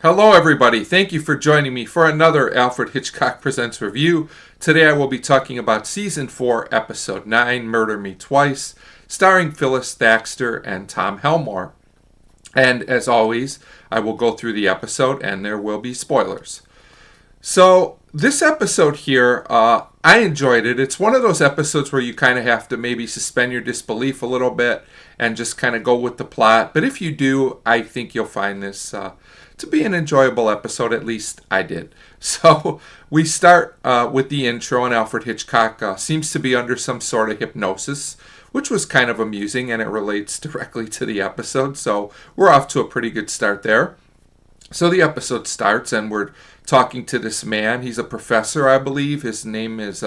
Hello, everybody. Thank you for joining me for another Alfred Hitchcock Presents review. Today I will be talking about Season 4, Episode 9, Murder Me Twice, starring Phyllis, Thaxter, and Tom Helmore. And as always, I will go through the episode and there will be spoilers. So, this episode here, I enjoyed it. It's one of those episodes where you kind of have to maybe suspend your disbelief a little bit and just kind of go with the plot. But if you do, I think you'll find this to be an enjoyable episode. At least I did. So, we start with the intro, and Alfred Hitchcock seems to be under some sort of hypnosis, which was kind of amusing, and it relates directly to the episode. So, we're off to a pretty good start there. So the episode starts, and we're talking to this man. He's a professor, I believe. His name is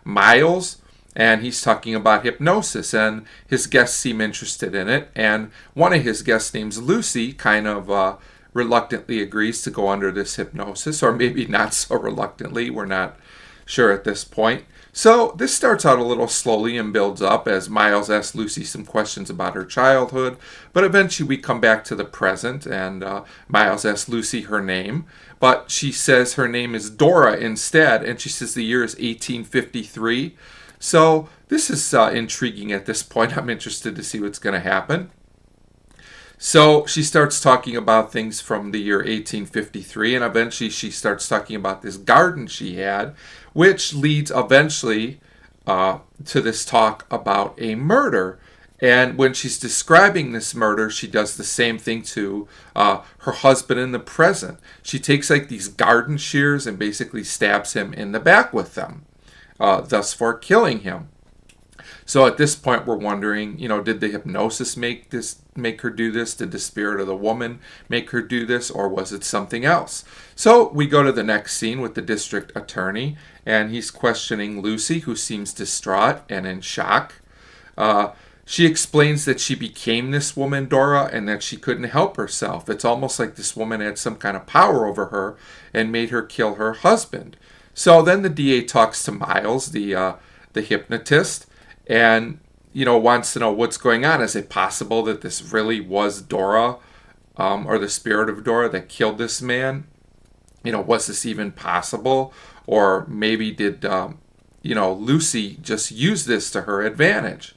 Miles, and he's talking about hypnosis, and his guests seem interested in it. And one of his guests, named Lucy, kind of reluctantly agrees to go under this hypnosis, or maybe not so reluctantly. We're not sure at this point. So this starts out a little slowly and builds up as Miles asks Lucy some questions about her childhood, but eventually we come back to the present, and Miles asks Lucy her name, but she says her name is Dora instead, and she says the year is 1853. So this is intriguing at this point. I'm interested to see what's going to happen. So she starts talking about things from the year 1853, and eventually she starts talking about this garden she had, which leads eventually to this talk about a murder. And when she's describing this murder, she does the same thing to her husband in the present. She takes like these garden shears and basically stabs him in the back with them, thus for killing him. So at this point, we're wondering, did the hypnosis make her do this? Did the spirit of the woman make her do this, or was it something else? So we go to the next scene with the district attorney, and he's questioning Lucy, who seems distraught and in shock. She explains that she became this woman, Dora, and that she couldn't help herself. It's almost like this woman had some kind of power over her and made her kill her husband. So then the DA talks to Miles, the hypnotist, and wants to know what's going on. Is it possible that this really was Dora, or the spirit of Dora that killed this man? Was this even possible, or maybe did Lucy just use this to her advantage?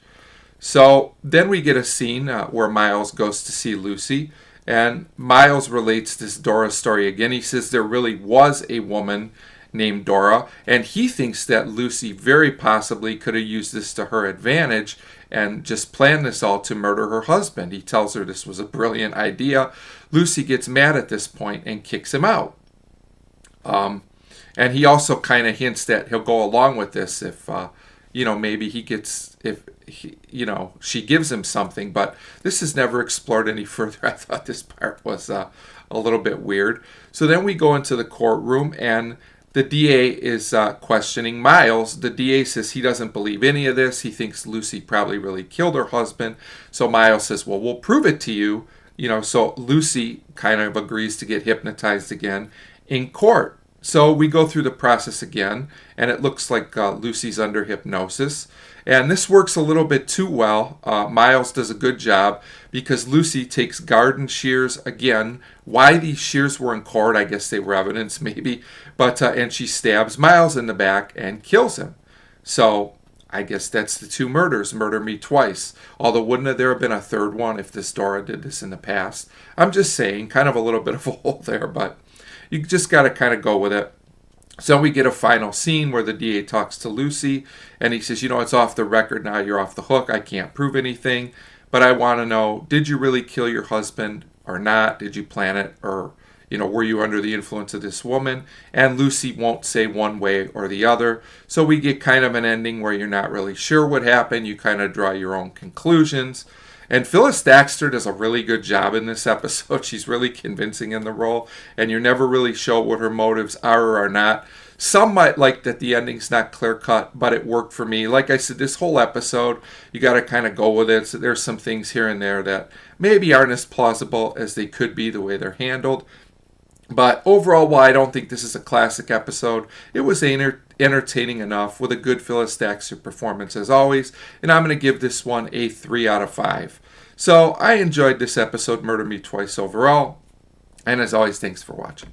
So then we get a scene where Miles goes to see Lucy, and Miles relates this Dora story again. He says there really was a woman named Dora, and he thinks that Lucy very possibly could have used this to her advantage and just planned this all to murder her husband. He tells her this was a brilliant idea. Lucy gets mad at this point and kicks him out. And he also kind of hints that he'll go along with this if, maybe she gives him something, but this is never explored any further. I thought this part was a little bit weird. So then we go into the courtroom, and the DA is questioning Miles. The DA says he doesn't believe any of this. He thinks Lucy probably really killed her husband. So Miles says, well, we'll prove it to you. So Lucy kind of agrees to get hypnotized again in court. So we go through the process again, and it looks like Lucy's under hypnosis. And this works a little bit too well. Miles does a good job because Lucy takes garden shears again. Why these shears were in court, I guess they were evidence maybe. But and she stabs Miles in the back and kills him. So I guess that's the two murders. Murder me twice. Although wouldn't there have been a third one if this Dora did this in the past? I'm just saying, kind of a little bit of a hole there, but you just got to kind of go with it. So we get a final scene where the DA talks to Lucy, and he says, it's off the record now, you're off the hook, I can't prove anything, but I want to know, did you really kill your husband or not? Did you plan it, or, were you under the influence of this woman? And Lucy won't say one way or the other, so we get kind of an ending where you're not really sure what happened, you kind of draw your own conclusions. And Phyllis Thaxter does a really good job in this episode. She's really convincing in the role, and you never really show what her motives are or are not. Some might like that the ending's not clear-cut, but it worked for me. Like I said, this whole episode, you got to kind of go with it. So there's some things here and there that maybe aren't as plausible as they could be the way they're handled. But overall, while I don't think this is a classic episode, it was entertaining enough with a good Phyllis Thaxter performance as always, and I'm going to give this one a 3 out of 5. So I enjoyed this episode, Murder Me Twice, overall. And as always, thanks for watching.